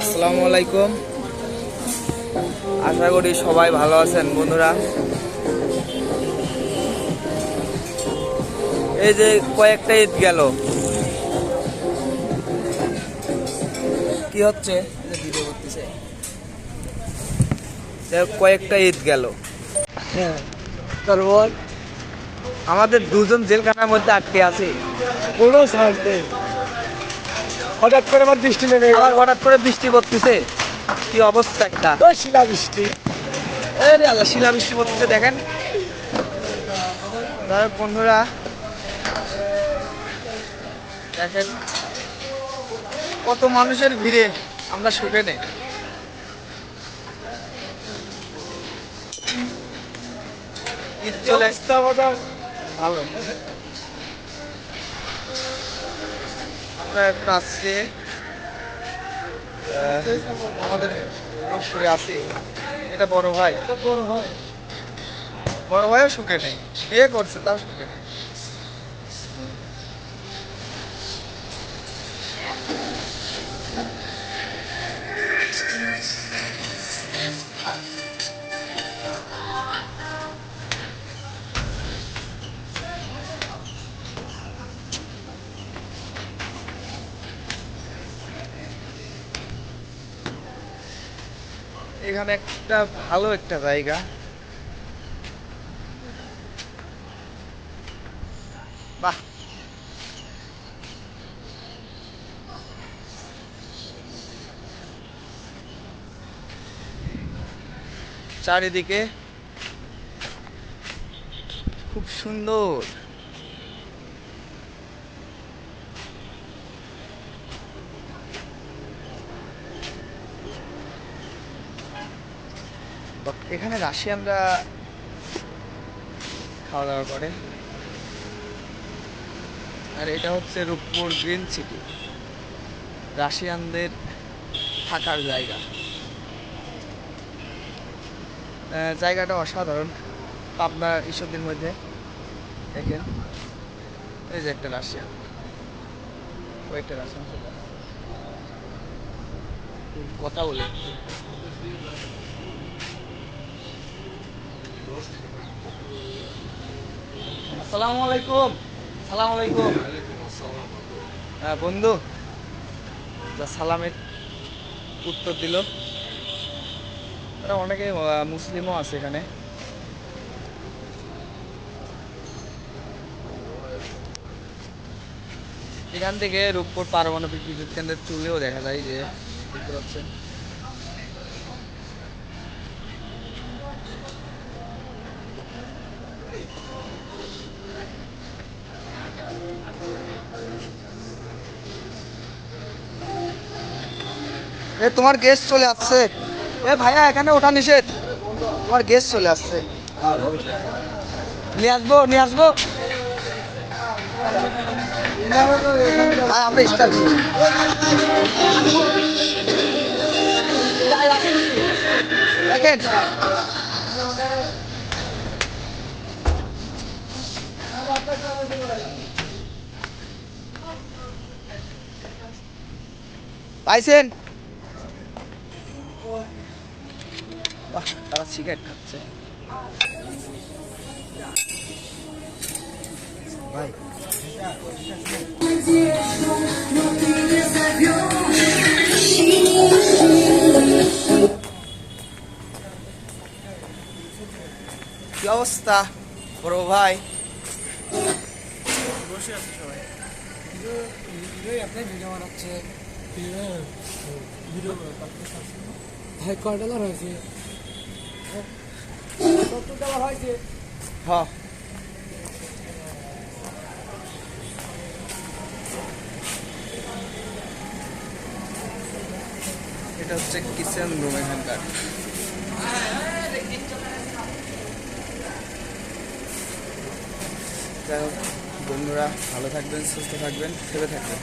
আসসালামু আলাইকুম। আশা করি সবাই ভালো আছেন বন্ধুরা। এই যে কয়েকটা ঈদ গেল, কি হচ্ছে ভিডিও করতেছে, কয়েকটা ঈদ গেল। তারপর আমাদের দুজন জেলখানার মধ্যে আটকে আছে। কোনো ছাড় নেই। হঠাৎ করে আমার দৃষ্টি নেমে গেল। আবার হঠাৎ করে বৃষ্টি পড়তেছে, কি অবস্থা একটা। ওই শিলা বৃষ্টি। আরে আল্লাহ, শিলা বৃষ্টি পড়তেছে দেখেন। যাই হোক বন্ধুরা, দেখেন কত মানুষের ভিড়ে আমরা শুকে নেই। ঈদ চলে অবস্থা মোটা ভালো। আমরা এখন আসছি আমাদের রূপপুরে আছি। এটা বড় ভাই, বড় ভাইও সুখে নেই, বিয়ে করছে তাও সুখে নেই। এখানে একটা ভালো একটা জায়গা, বাহ। চারিদিকে খুব সুন্দর। এখানে রাশিয়ানরা খাওয়া দাওয়া করে। আর এটা হচ্ছে রূপপুর গ্রিন সিটি, রাশিয়ানদের থাকার জায়গা। জায়গাটা অসাধারণ। পাবনার ঈশ্বরদীর মধ্যে দেখেন, এই যে একটা রাশিয়ান, কয়েকটা রাশিয়ান কথা বলে। আসসালামু আলাইকুম। সালাম আলাইকুম। হ্যাঁ বন্ধু, যা সালামের উত্তর দিল। অনেকে মুসলিমও আছে এখানে। এখান থেকে রূপপুর পারমাণবিক বিদ্যুৎ কেন্দ্রের চুলেও দেখা যায়, যে দেখতে পাচ্ছেন। এ তোমার গেস্ট চলে আসছে। এ ভাইয়া, এখানে ওঠা নিষেধ, তোমার গেস্ট চলে আসছে। নিয়ে আসবো, নিয়ে আসবো। আমরা স্টার্ট দেখেন। পাইছেন? বাহ, তারা সিগারেট খাচ্ছে ভাই। কি অবস্থা বড় ভাই? বসে আছে সবাই। আপনি ভিডিও বানাচ্ছে। ভিডিও ভাই কয় ডলার হয়েছে? $70 হয়েছে। হ্যাঁ, এটা হচ্ছে কিচেন রুম এখানকার। যাই হোক বন্ধুরা, ভালো থাকবেন, সুস্থ থাকবেন, খেলে থাকবেন।